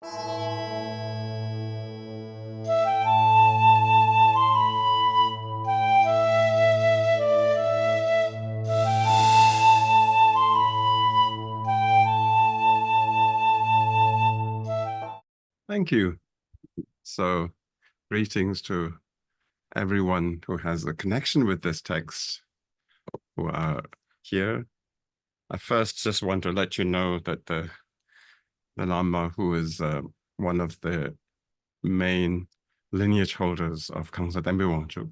Thank you. So, greetings to everyone who has a connection with this text, who are here. I first just want to let you know that the Lama, who is one of the main lineage holders of Khangsar Tenpa'i Wangchuk,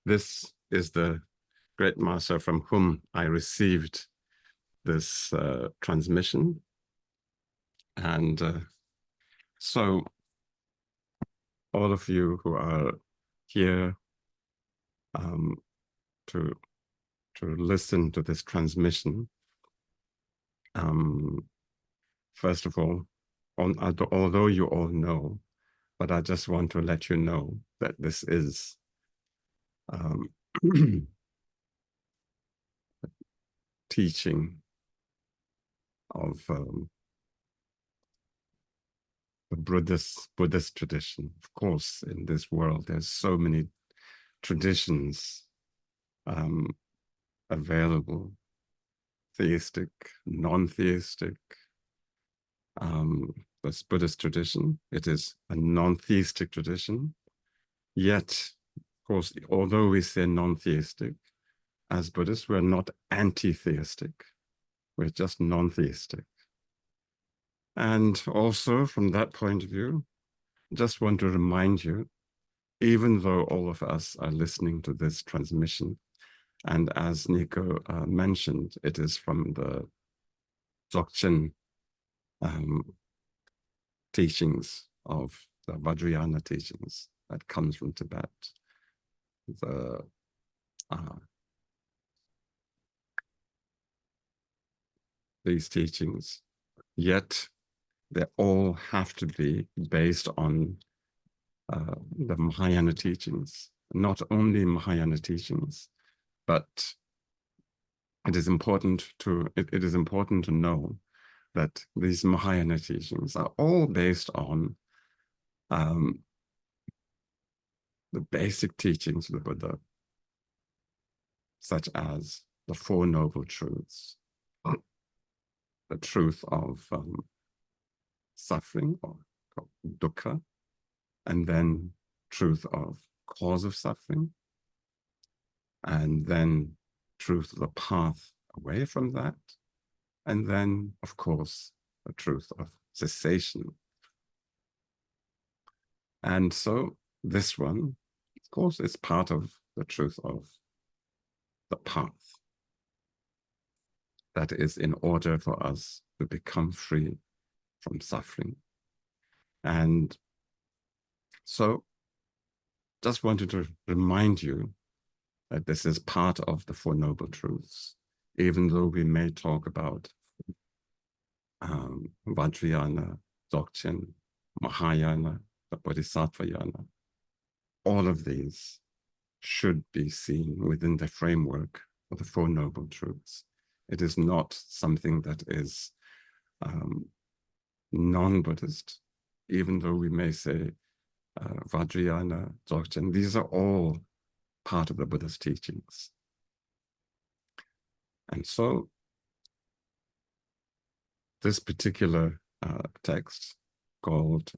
this is the great master from whom I received this transmission. And so all of you who are here to listen to this transmission, first of all, although you all know, but I just want to let you know that this is teaching of the Buddhist tradition. Of course, in this world, there's so many traditions available, theistic, non-theistic. This Buddhist tradition, it is a non-theistic tradition. Yet, of course, although we say non-theistic, as Buddhists, we're not anti-theistic. We're just non-theistic. And also, from that point of view, just want to remind you, even though all of us are listening to this transmission, and as Nico mentioned, it is from the Dzogchen teachings of the Vajrayana teachings that comes from Tibet. These teachings, yet they all have to be based on the Mahayana teachings, not only Mahayana teachings, but it is important to know that these Mahayana teachings are all based on the basic teachings of the Buddha, such as the Four Noble Truths, the truth of suffering, or dukkha, and then truth of cause of suffering, and then truth of the path away from that, and then, of course, the truth of cessation. And so this one, of course, is part of the truth of the path. That is, in order for us to become free from suffering. And so just wanted to remind you that this is part of the Four Noble Truths, even though we may talk about Vajrayana, Dzogchen, Mahayana, the Bodhisattvayana. All of these should be seen within the framework of the Four Noble Truths. It is not something that is non-Buddhist, even though we may say Vajrayana, Dzogchen, these are all part of the Buddha's teachings. And so this particular text called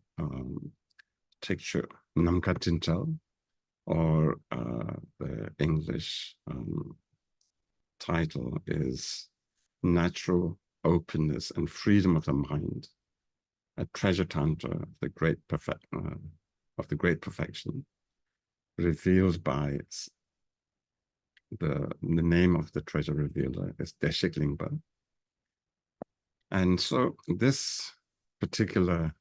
Tekshu Namkatintal, or the English title is Natural Openness and Freedom of the Mind, a treasure tantra of the great perfection, revealed by the name of the treasure revealer is Deshik Lingpa. And so this particular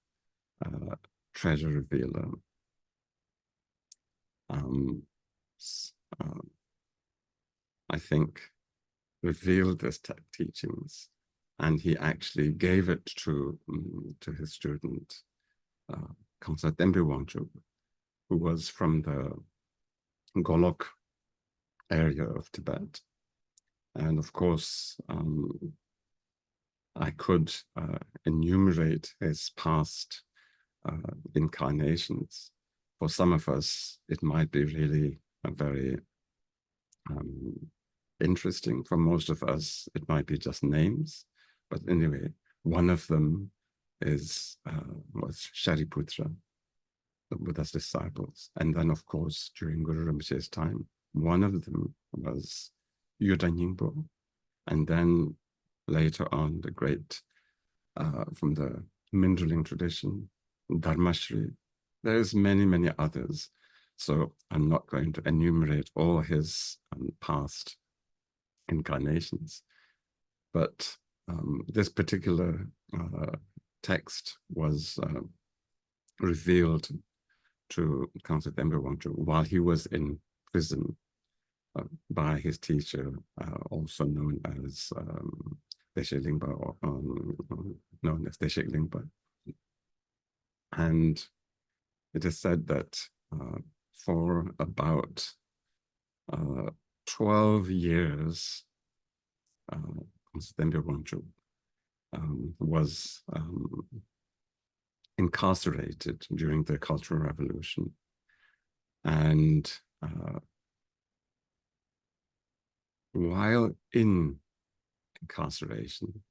treasure revealer I think revealed this teachings, and he actually gave it to his student Khangsar Tenpa'i Wangchuk, who was from the Golok area of Tibet. And of course, I could enumerate his past incarnations. For some of us, it might be really a very interesting. For most of us, it might be just names. But anyway, one of them was Shariputra, the Buddha's disciples. And then, of course, during Guru Rinpoche's time, one of them was Yuda Nyingma. And then later on, the great, from the Mindrling tradition, Dharmashri. There's many, many others. So I'm not going to enumerate all his past incarnations. But this particular text was revealed to Khangsar Tenpa'i Wangchuk while he was in prison by his teacher, also known as Deshe Lingpa, or known as Deshe Lingpa. And it is said that for about 12 years, Khangsar Tenpa'i Wangchuk was incarcerated during the Cultural Revolution. And while in incarceration,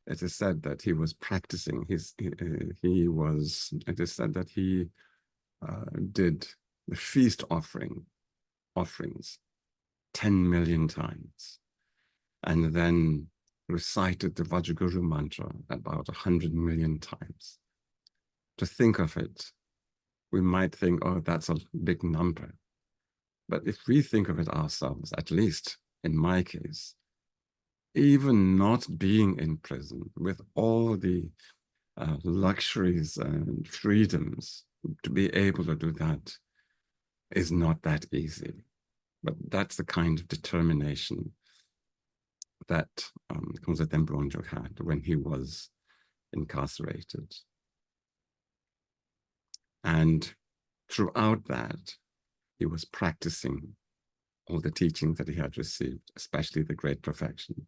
it is said that he was practicing it is said that he did the feast offerings 10 million times, and then recited the Vajraguru mantra about 100 million times. To think of it, we might think, oh, that's a big number. But if we think of it ourselves, at least in my case, even not being in prison with all the luxuries and freedoms, to be able to do that is not that easy. But that's the kind of determination that Khangsar Tenpa'i Wangchuk had when he was incarcerated. And throughout that, he was practicing all the teachings that he had received, especially the Great Perfection.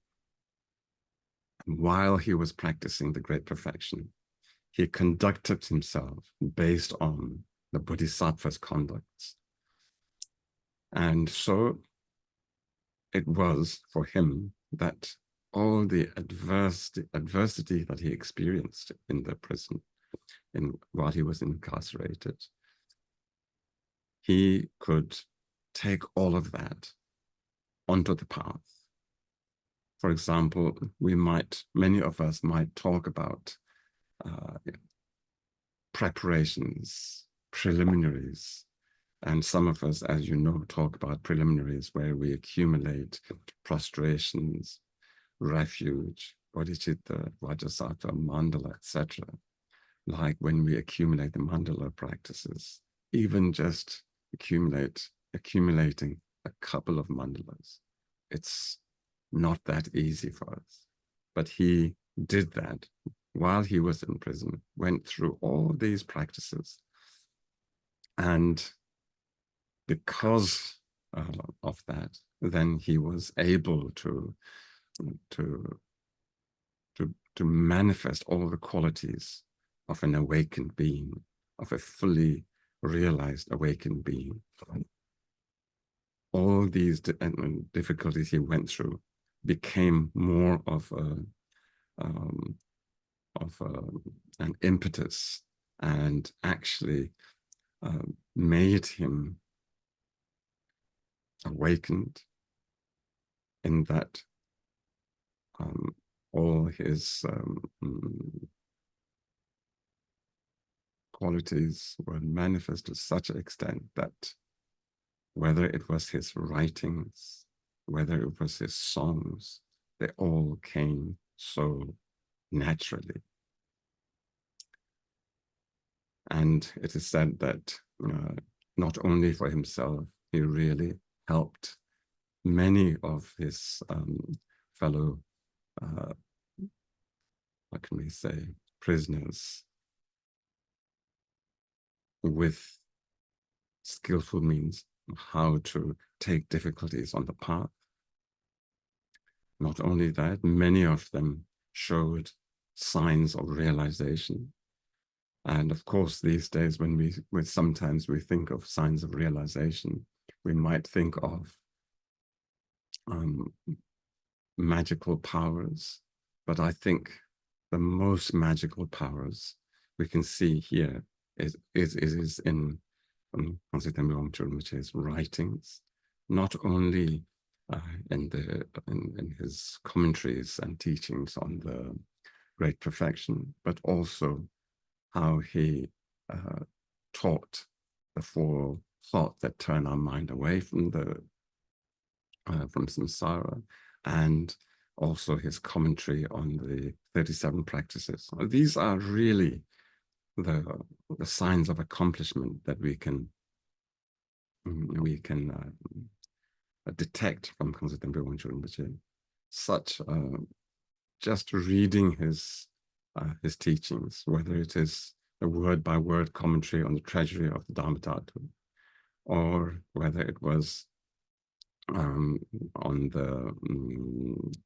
And while he was practicing the Great Perfection, he conducted himself based on the Bodhisattva's conducts. And so it was for him that all the adversity that he experienced in the prison, while he was incarcerated, he could take all of that onto the path. For example, many of us might talk about preparations, preliminaries, and some of us, as you know, talk about preliminaries where we accumulate prostrations, refuge, bodhicitta, vajrasattva, mandala, etc. Like when we accumulate the mandala practices, even just accumulating a couple of mandalas, it's not that easy for us. But he did that while he was in prison, went through all these practices. And because of that, then he was able to manifest all the qualities of an awakened being, of a fully realized awakened being. All these difficulties he went through became more of an impetus, and actually made him awakened, in that all his qualities were manifest to such an extent that whether it was his writings, whether it was his songs, they all came so naturally. And it is said that not only for himself, he really helped many of his fellow, what can we say, prisoners with skillful means of how to take difficulties on the path. Not only that, many of them showed signs of realization. And of course, these days, when sometimes we think of signs of realization, we might think of magical powers. But I think the most magical powers we can see here is in Khangsar Tenpa'i Wangchuk Rinpoche's writings, not only in his commentaries and teachings on the Great Perfection, but also how he taught the four thoughts that turn our mind away from samsara, and also his commentary on the 37 practices. These are really the signs of accomplishment that we can detect from Khangsar Tenpa'i Wangchuk Rinpoche. Such just reading his teachings, whether it is a word-by-word commentary on the treasury of the Dharma Dhatu, or whether it was on the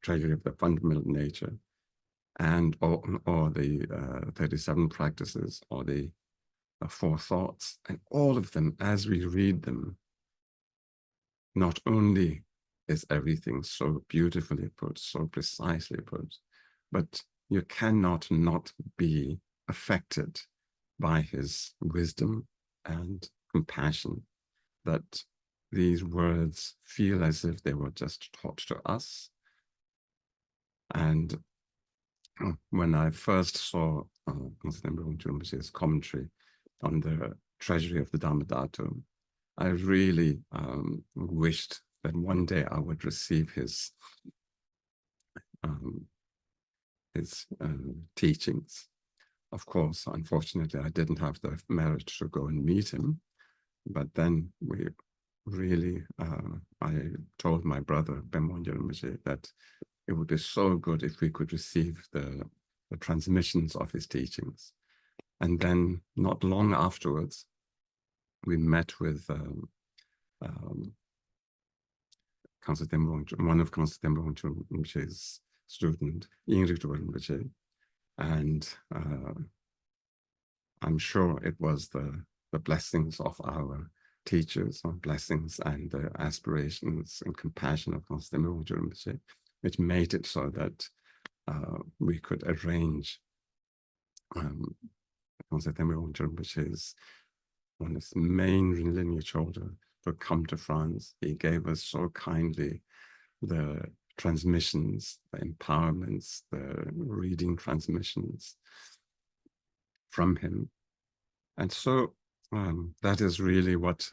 treasury of the fundamental nature, and or the 37 practices, or the four thoughts, and all of them, as we read them, not only is everything so beautifully put, so precisely put, but you cannot not be affected by his wisdom and compassion, that these words feel as if they were just taught to us. And when I first saw Khangsar Tenpa'i Wangchuk Rinpoche's commentary on the treasury of the Dharma Dhatu, I really wished that one day I would receive his teachings. Of course, unfortunately, I didn't have the merit to go and meet him. But then we really, I told my brother, Bemwonja Rinpoche, that it would be so good if we could receive the transmissions of his teachings. And then not long afterwards, we met with Khangsar Tenpa'i, one of Khangsar Tenpa'i Wangchuk Rinpoche's student, Yingrik Rinpoche, and I'm sure it was the blessings of our teachers, our blessings and the aspirations and compassion of Khangsar Tenpa'i Wangchuk Rinpoche, which made it so that we could arrange Khangsar Tenpa'i Wangchuk Rinpoche's one of his main lineage holder to come to France. He gave us so kindly the transmissions, the empowerments, the reading transmissions from him. And so that is really what,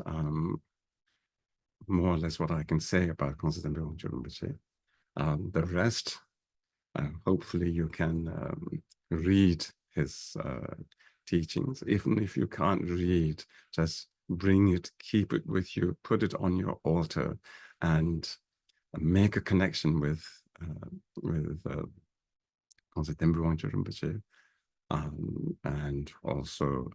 more or less what I can say about Khangsar Tenpa'i Wangchuk Rinpoche. The rest, hopefully you can read his teachings. Even if you can't read, just bring it, keep it with you, put it on your altar, and make a connection with Khangsar Tenpa'i Wangchuk Rinpoche, and also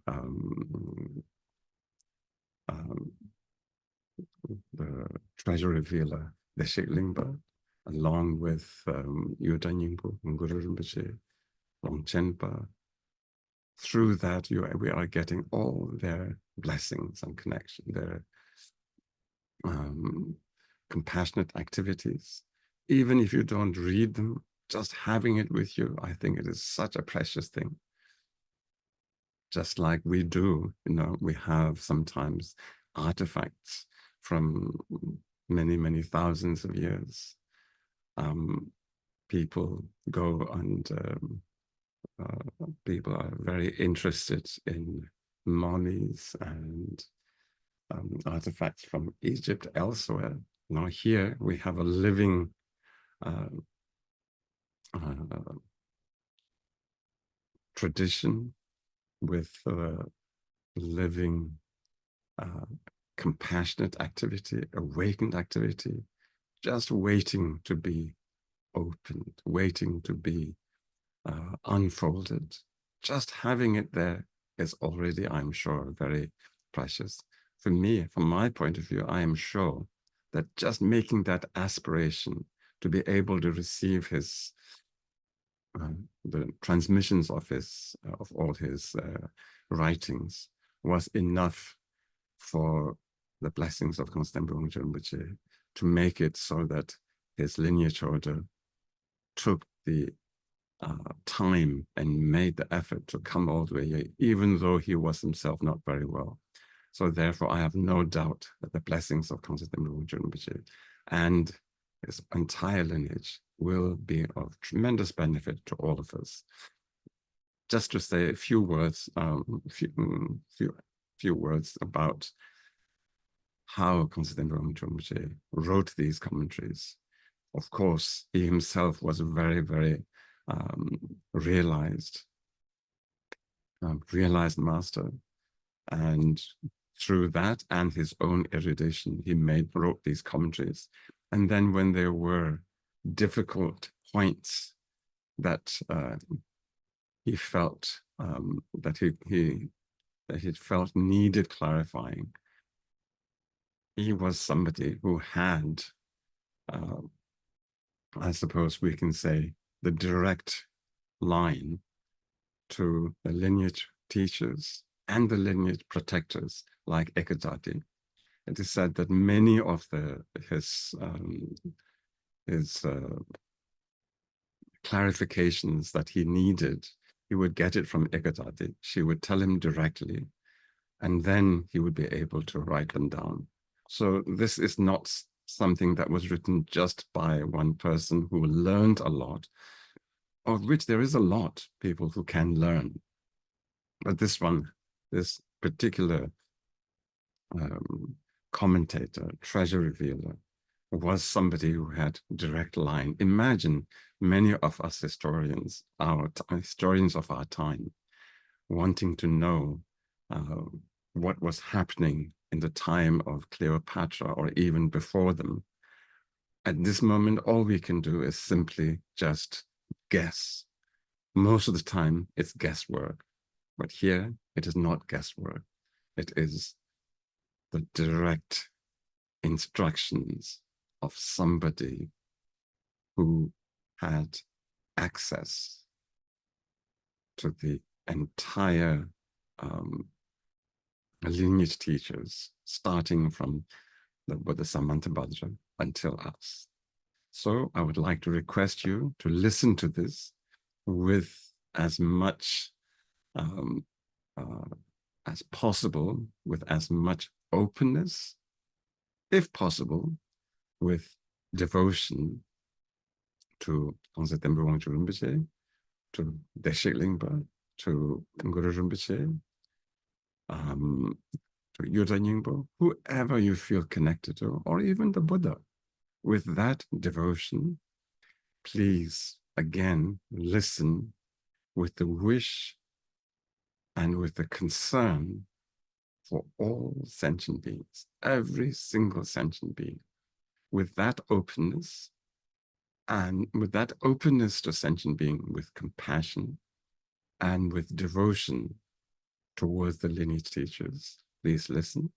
the treasure revealer, the Lingpa, along with Yuda Nyingma and Guru Rinpoche, Longchenpa. Through that, we are getting all their blessings and connection, their compassionate activities. Even if you don't read them, just having it with you, I think it is such a precious thing. Just like we do, we have sometimes artifacts from many, many thousands of years. People go and people are very interested in mummies and artifacts from Egypt, elsewhere. Now here we have a living tradition with living compassionate activity, awakened activity, just waiting to be opened, waiting to be unfolded. Just having it there is already, I'm sure, very precious. For me, from my point of view, I am sure that just making that aspiration to be able to receive his the transmissions of all his writings was enough for the blessings of Khangsar Tenpa'i Wangchuk Rinpoche to make it so that his lineage order took the time and made the effort to come all the way here, even though he was himself not very well. So therefore, I have no doubt that the blessings of Khangsar Tenpa'i Wangchuk Rinpoche and his entire lineage will be of tremendous benefit to all of us. Just to say a few words, few words about how Khangsar Tenpa'i Wangchuk Rinpoche wrote these commentaries. Of course, he himself was a very, very realized master, and through that and his own erudition, he wrote these commentaries. And then when there were difficult points that he felt that he felt needed clarifying, he was somebody who had, I suppose we can say, the direct line to the lineage teachers and the lineage protectors like Ekadati. It is said that many of his clarifications that he needed, he would get it from Ekadati. She would tell him directly, and then he would be able to write them down. So this is not something that was written just by one person who learned a lot, of which there is a lot people who can learn. But this particular commentator, treasure revealer, was somebody who had direct line. Imagine many of us historians, historians of our time, wanting to know what was happening in the time of Cleopatra or even before them. At this moment, all we can do is simply just guess. Most of the time, it's guesswork. But here, it is not guesswork. It is the direct instructions of somebody who had access to the entire lineage teachers, starting from the Buddha Samantabhadra until us. So I would like to request you to listen to this with as much as possible, with as much openness, if possible, with devotion to Khangsar Tenpa'i Wangchuk Rinpoche, to Deshe Lingpa, to Guru Rinpoche, to Yuta Nyingma, whoever you feel connected to, or even the Buddha. With that devotion, please, again, listen with the wish and with the concern for all sentient beings, every single sentient being, with that openness, and with that openness to sentient being, with compassion and with devotion towards the lineage teachers. Please listen.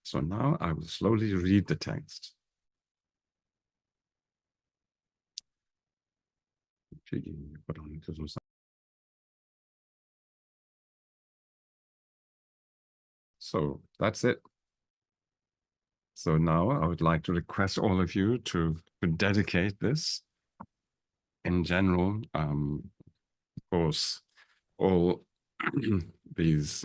So now I will slowly read the text. So that's it. So now I would like to request all of you to dedicate this. In general, of course, all these,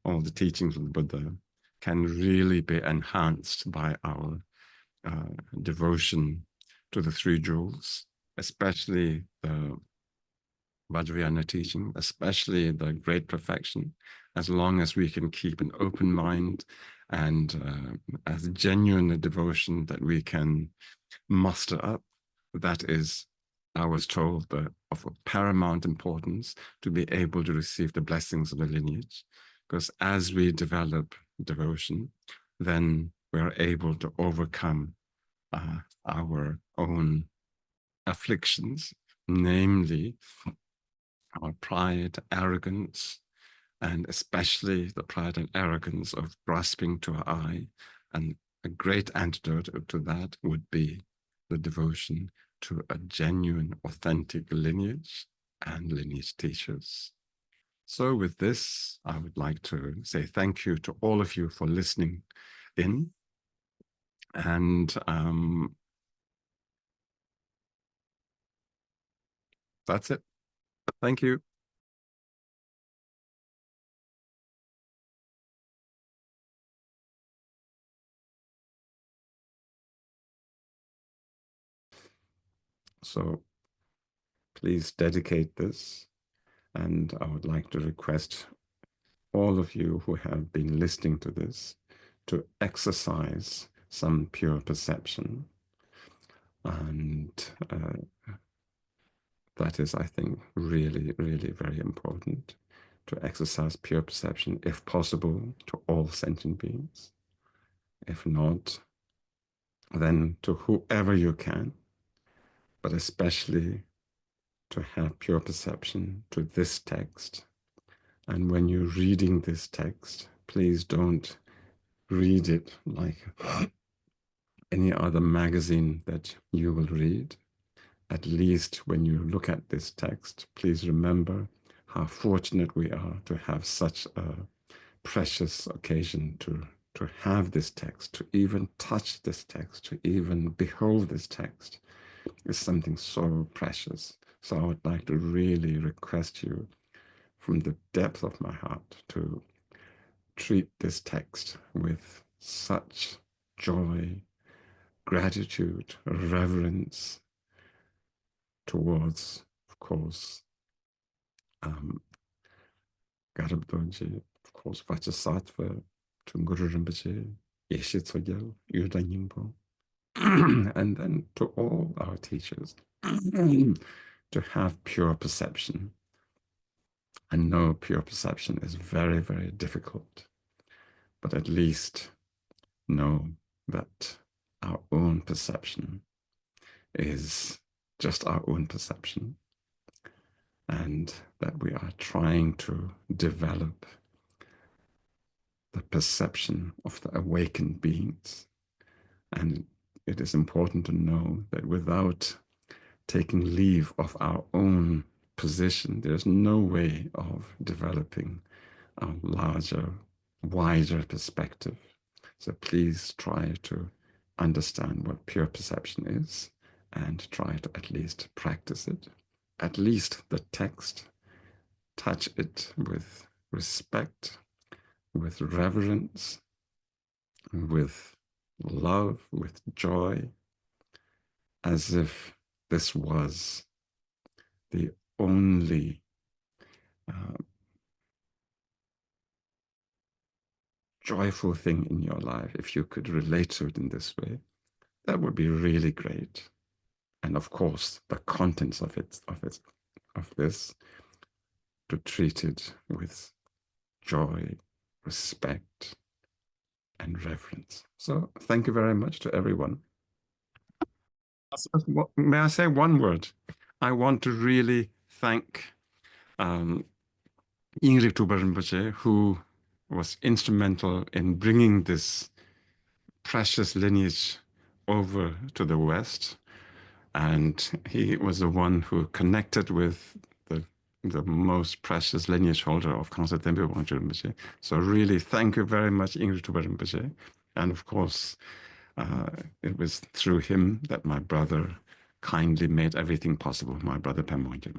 all the teachings of the Buddha can really be enhanced by our devotion to the three jewels, especially the Vajrayana teaching, especially the great perfection, as long as we can keep an open mind and as genuine a devotion that we can muster up. That is, I was told, of paramount importance to be able to receive the blessings of the lineage, because as we develop devotion, then we're able to overcome our own afflictions, namely our pride, arrogance, and especially the pride and arrogance of grasping to our eye. And a great antidote to that would be the devotion to a genuine, authentic lineage and lineage teachers. So with this, I would like to say thank you to all of you for listening in. And that's it. Thank you. So please dedicate this. And I would like to request all of you who have been listening to this to exercise some pure perception. And that is, I think, really, really very important, to exercise pure perception, if possible, to all sentient beings. If not, then to whoever you can, but especially to have pure perception to this text. And when you're reading this text, please don't read it like any other magazine that you will read. At least when you look at this text, please remember how fortunate we are to have such a precious occasion to have this text, to even touch this text, to even behold this text is something so precious. So I would like to really request you from the depth of my heart to treat this text with such joy, gratitude, reverence towards, of course, Garabdoji, of course, Vajrasattva, to Guru Rinpoche, Yeshe Tsogyal, Yurda Nyingpo, and then to all our teachers, to have pure perception. And no, pure perception is very, very difficult, but at least know that our own perception is just our own perception, and that we are trying to develop the perception of the awakened beings. And it is important to know that without taking leave of our own position, there's no way of developing a larger, wider perspective. So please try to understand what pure perception is and try to at least practice it. At least the text, touch it with respect, with reverence, with love, with joy, as if this was the only joyful thing in your life. If you could relate to it in this way, that would be really great. And of course, the contents of this, to treat it with joy, respect, and reverence. So thank you very much to everyone. May I say one word? I want to really thank Yingrik Rinpoche, who was instrumental in bringing this precious lineage over to the West. And he was the one who connected with the most precious lineage holder of Khangsar Tenpa'i Wangchuk. So really, thank you very much, Yingrik Rinpoche. And of course, it was through him that my brother kindly made everything possible, my brother Pema Wangchuk.